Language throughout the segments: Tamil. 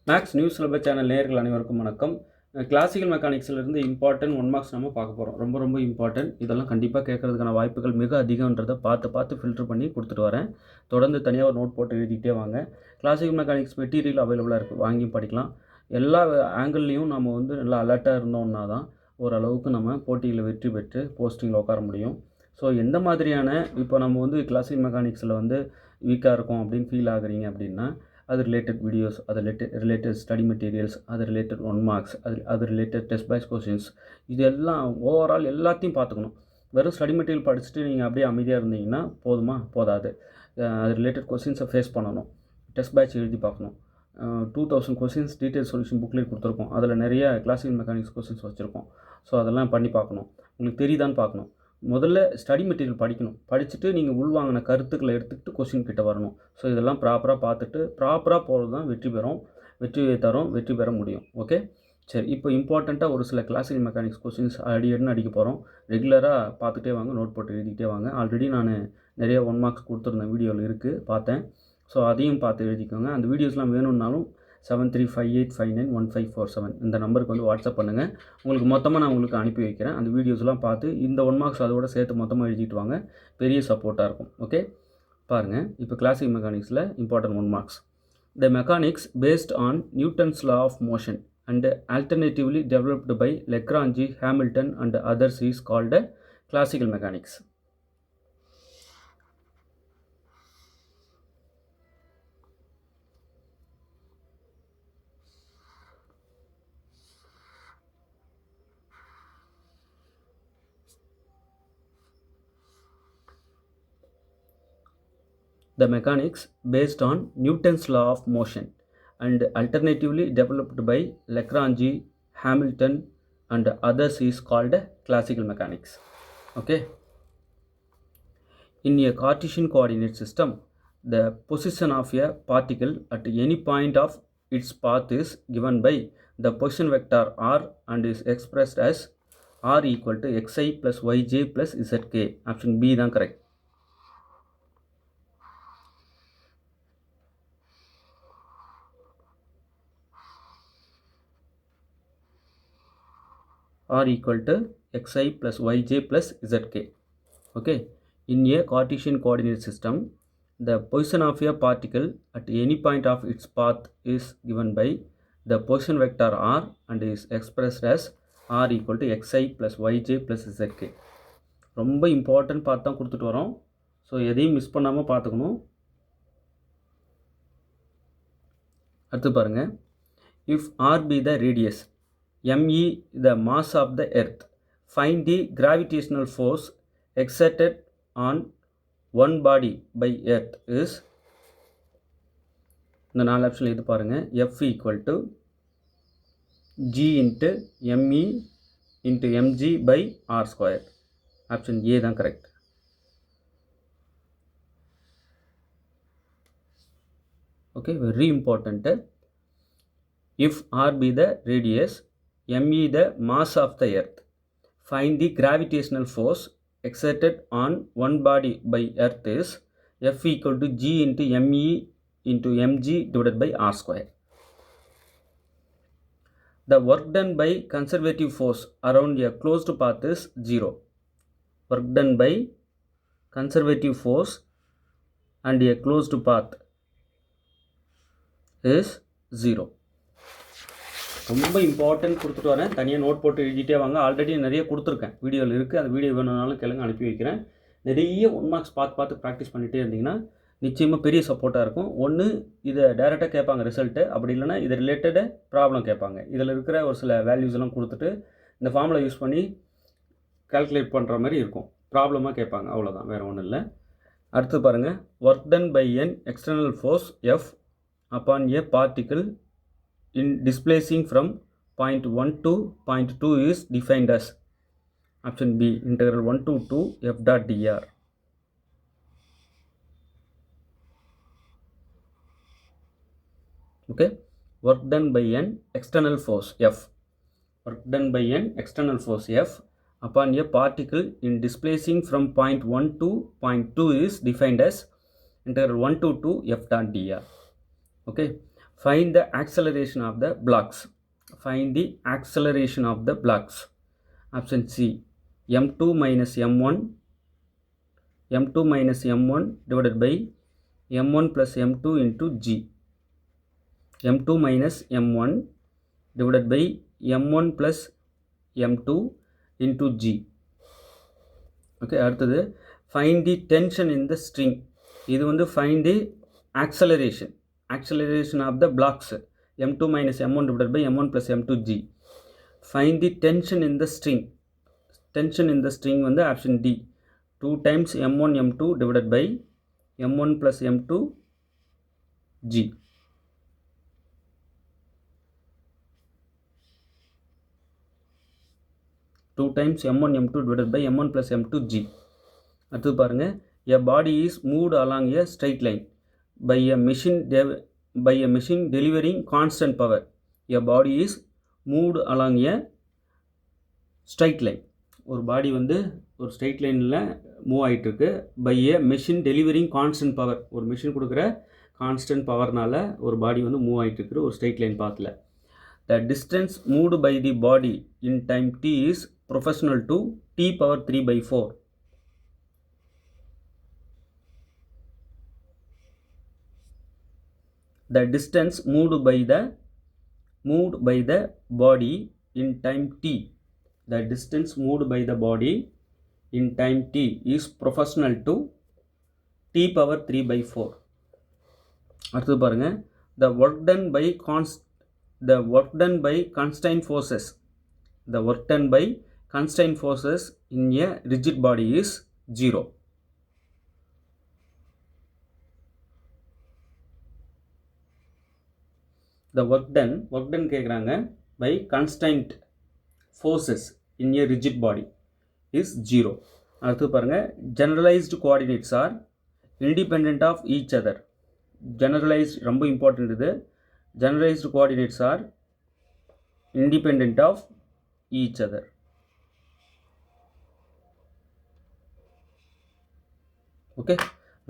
மேக்ஸ் நியூஸ் சிலபஸ் சேனல் நேயர்கள் அனைவருக்கும் வணக்கம். கிளாசிக்கல் மெக்கானிக்ஸ்லேருந்து இம்பார்ட்டன்ட் 1 மார்க்ஸ் நம்ம பார்க்க போகிறோம். ரொம்ப இம்பார்ட்டன்ட். இதெல்லாம் கண்டிப்பாக கேட்கறதுக்கான வாய்ப்புகள் மிக அதிகன்றதை பார்த்து ஃபில்டர் பண்ணி கொடுத்துட்டு வரேன். தொடர்ந்து தனியாக ஒரு நோட் போட்டு எழுதிக்கிட்டே வாங்க. கிளாசிக்கல் மெக்கானிக்ஸ் மெட்டீரியல் அவைலபிளாக இருக்குது, வாங்கி படிக்கலாம். எல்லா ஆங்கிள்லேயும் நம்ம நல்லா அலர்ட்டாக இருந்தோம்னா தான் ஓரளவுக்கு நம்ம போட்டியில் வெற்றி பெற்று போஸ்டிங்கில் உட்கார முடியும். ஸோ எந்த மாதிரியான இப்போ நம்ம கிளாசிக்கல் மெக்கானிக்ஸில் வீக்காக இருக்கும் அப்படின்னு ஃபீல் ஆகுறீங்க அப்படின்னா, அது ரிலேட்டட் வீடியோஸ், அது ரிலேட்டட் ஸ்டடி மெட்டீரியல்ஸ், அது ரிலேட்டட் 1 மார்க்ஸ், அது ரிலேட்டட் டெஸ்ட் பேட்ச் கொஸ்டின்ஸ், இது எல்லாம் ஓவரால் எல்லாத்தையும் பார்த்துக்கணும். வெறும் ஸ்டடி மெட்டீரியல் படிச்சுட்டு நீங்கள் அப்படியே அமைதியாக இருந்தீங்கன்னா போதாது. அது ரிலேட்டட் கொஸ்டின்ஸை ஃபேஸ் பண்ணணும். டெஸ்ட் பேட்ச் எழுதி பார்க்கணும். 2000 கொஸ்டின்ஸ் டீட்டெயில் சொல்யூஷன் புக்லேயே கொடுத்துருக்கோம். அதில் நிறைய கிளாசிக்கல் மெக்கானிக்ஸ் கொஸ்டின்ஸ் வச்சுருக்கோம். ஸோ அதெல்லாம் பண்ணி பார்க்கணும். உங்களுக்கு தெரியுதான்னு பார்க்கணும். முதல்ல ஸ்டடி மெட்டீரியல் படிக்கணும். படிச்சுட்டு நீங்கள் உள்வாங்கின கருத்துக்களை எடுத்துக்கிட்டு கொஸ்டின் கிட்ட வரணும். ஸோ இதெல்லாம் ப்ராப்பராக பார்த்துட்டு ப்ராப்பராக போகிறது தான் வெற்றி பெற முடியும். ஓகே, சரி. இப்போ இம்பார்ட்டண்ட்டாக ஒரு சில கிளாசிக்கல் மெக்கானிக்ஸ் கொஸ்டின்ஸ் அடிக்க போகிறோம். ரெகுலராக பார்த்துட்டே வாங்க, நோட் போட்டு எழுதிக்கிட்டே வாங்க. ஆல்ரெடி நான் நிறைய 1 மார்க்ஸ் கொடுத்துருந்தேன், வீடியோவில் இருக்குது, பார்த்தேன். ஸோ அதையும் பார்த்து எழுதிக்கோங்க. அந்த வீடியோஸ்லாம் வேணும்னாலும் 7358591547 இந்த நம்பருக்கு வாட்ஸ்அப் பண்ணுங்கள். உங்களுக்கு மொத்தமாக நான் உங்களுக்கு அனுப்பி வைக்கிறேன். அந்த வீடியோஸ்லாம் பார்த்து இந்த 1 மார்க்ஸ் அதோட சேர்த்து மொத்தமாக எழுதிட்டு வாங்க. பெரிய சப்போர்ட்டாக இருக்கும். ஓகே, பாருங்கள். இப்போ கிளாசிக்கல் மெக்கானிக்ஸில் important 1 marks. The mechanics based on Newton's law of motion and alternatively developed by Lagrange, Hamilton and others is called classical mechanics. The mechanics based on Newton's law of motion and alternatively developed by Lagrange, Hamilton and others is called classical mechanics. Okay. In a Cartesian coordinate system, the position of a particle at any point of its path is given by the position vector r and is expressed as r equal to xi plus yj plus zk. Option B தான் correct. r equal to xi plus yj plus zk. Okay, in a Cartesian coordinate system, the position of a particle at any point of its path is given by the position vector r and is expressed as r equal to xi plus yj plus zk. ரொம்ப இம்பார்ட்டன்ட் பார்த்து தான் கொடுத்துட்டு வரோம். ஸோ எதையும் மிஸ் பண்ணாமல் பார்த்துக்கணும். அடுத்து பாருங்கள். If r be the radius, me the mass of the earth, find the gravitational force exerted on one body by earth is, இந்த 4 ஆப்ஷனில் இது பாருங்கள். F equal to G into me into mg by r square. Option A தான் correct. Okay, very important. If r be the radius, me the mass of the earth, find the gravitational force exerted on one body by earth is F equal to G into me into mg divided by r square. The work done by conservative force around a closed path is 0. Work done by conservative force and a closed path is 0. ரொம்ப இம்பார்ட்டன்ட் கொடுத்துட்டு வரேன். தனியாக நோட் போட்டு எழுதிட்டே வாங்க. ஆல்ரெடி நிறைய கொடுத்துருக்கேன், வீடியோவில் இருக்குது. அந்த வீடியோ வேணும்னாலும் கேளுங்க, அனுப்பி வைக்கிறேன். நிறைய 1 மார்க்ஸ் பார்த்து ப்ராக்டிஸ் பண்ணிகிட்டே இருந்தீங்கன்னா நிச்சயமாக பெரிய சப்போர்ட்டாக இருக்கும். ஒன்று இதை டைரெக்டாக கேட்பாங்க ரிசல்ட்டு, அப்படி இல்லைனா இது ரிலேட்டடு ப்ராப்ளம் கேட்பாங்க. இதில் இருக்கிற ஒரு சில வேல்யூஸ் எல்லாம் கொடுத்துட்டு இந்த ஃபார்முலா யூஸ் பண்ணி கால்குலேட் பண்ணுற மாதிரி இருக்கும். ப்ராப்ளமாக கேட்பாங்க, அவ்வளோதான், வேறு ஒன்றும் இல்லை. அடுத்து பாருங்கள். Work done by an external force F upon a particle in displacing from point 1 to point 2 is defined as, option B, integral 1 to 2 f dot dr. Okay, work done by an external force f, work done by an external force f upon a particle in displacing from point 1 to point 2 is defined as integral 1 to 2 f dot dr. Okay, Find the acceleration of the blocks. Find the acceleration of the blocks. Option C, m2 minus m1 divided by m1 plus m2 into g. m2 minus m1 divided by m1 plus m2 into g. Okay, அடுத்தது find the tension in the string. இது வந்து find the acceleration of the blocks. m2 minus m1 divided by m1 plus m2 g. Find the tension in the string. Tension in the string வந்து option D, 2 times m1 m2 divided by m1 plus m2 g. Two times m1 m2 divided by m1 plus m2 g. அடுத்து பாருங்க, a body is moved along a straight line by a machine delivering constant power. A body is moved along a straight line. ஒரு பாடி வந்து ஒரு ஸ்ட்ரைட் லைனில் மூவ் ஆகிட்டு இருக்கு. By a machine delivering constant power, ஒரு மிஷின் கொடுக்குற கான்ஸ்டன்ட் பவர்னால ஒரு பாடி வந்து மூவ் ஆகிட்டு இருக்குது ஒரு ஸ்ட்ரைட் லைன் பாத்தில். The distance moved by the body in time t is proportional to t power 3/4. The distance moved by the body in time t. The distance moved by the body in time t is proportional to t power 3/4. அடுத்து பாருங்க, the work done by constraint forces. The work done by constraint forces in a rigid body is 0. The work done கேட்குறாங்க by constraint forces in a rigid body is 0. அடுத்து பாருங்க, generalized coordinates are independent of each other. Generalized ரொம்ப important இது. Generalized coordinates are independent of each other. Okay,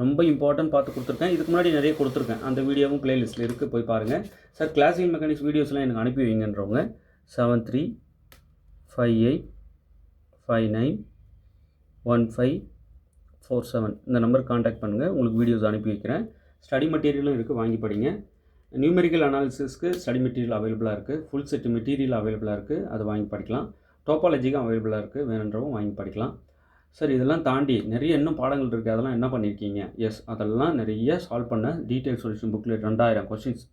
ரொம்ப இம்பார்ட்டன்ட் பார்த்து கொடுத்துருக்கேன். இதுக்கு முன்னாடி நிறைய கொடுத்துருக்கேன், அந்த வீடியோவும் பிளேலிஸ்ட்டில் இருக்குது, போய் பாருங்கள். சார் கிளாசிக்கல் மெக்கானிக்ஸ் வீடியோஸ்லாம் எனக்கு அனுப்பி வைங்கன்றவங்க 7358591547 இந்த நம்பருக்கு காண்டாக்ட் பண்ணுங்கள். உங்களுக்கு வீடியோஸ் அனுப்பி வைக்கிறேன். ஸ்டடி மெட்டீரியலும் இருக்குது, வாங்கி படிங்க. நியூமெரிக்கல் அனாலிசிஸ்க்கு ஸ்டடி மெட்டீரியல் அவைலபிளாக இருக்குது. ஃபுல் செட் மெட்டீரியல் அவைலபிளாக இருக்குது, அது வாங்கி படிக்கலாம். டோபாலஜிக்கும் அவைலபிளாக இருக்குது, வேணுன்றவும் வாங்கி படிக்கலாம். சார் இதெல்லாம் தாண்டி நிறைய இன்னும் பாடங்கள் இருக்குது, அதெல்லாம் என்ன பண்ணியிருக்கீங்க? எஸ், அதெல்லாம் நிறைய சால்வ் பண்ண detail solution booklet 2000 questions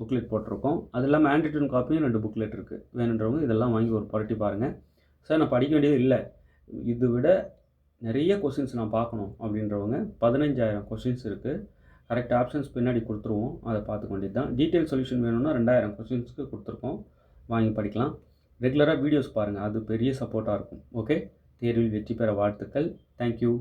booklet போட்டிருக்கோம். அது இல்லாமல் ஹேண்ட் காப்பியும் 2 புக்லெட் இருக்குது. வேணுன்றவங்க இதெல்லாம் வாங்கி ஒரு பரட்டி பாருங்கள். சார் நான் படிக்க வேண்டியது இல்லை, இது விட நிறைய கொஸ்டின்ஸ் நான் பார்க்கணும் அப்படின்றவங்க 15000 கொஸ்டின்ஸ் இருக்குது. கரெக்ட் ஆப்ஷன்ஸ் பின்னாடி கொடுத்துருவோம், அதை பார்த்துக்க வேண்டியது தான். டீட்டெயில் சொல்யூஷன் வேணும்னா 2000 கொஸ்டின்ஸ்க்கு கொடுத்துருக்கோம், வாங்கி படிக்கலாம். ரெகுலராக வீடியோஸ் பாருங்கள், அது பெரிய சப்போர்ட்டாக இருக்கும். ஓகே, தேர்வில் வெற்றி பெற வாழ்த்துக்கள். தேங்க்யூ.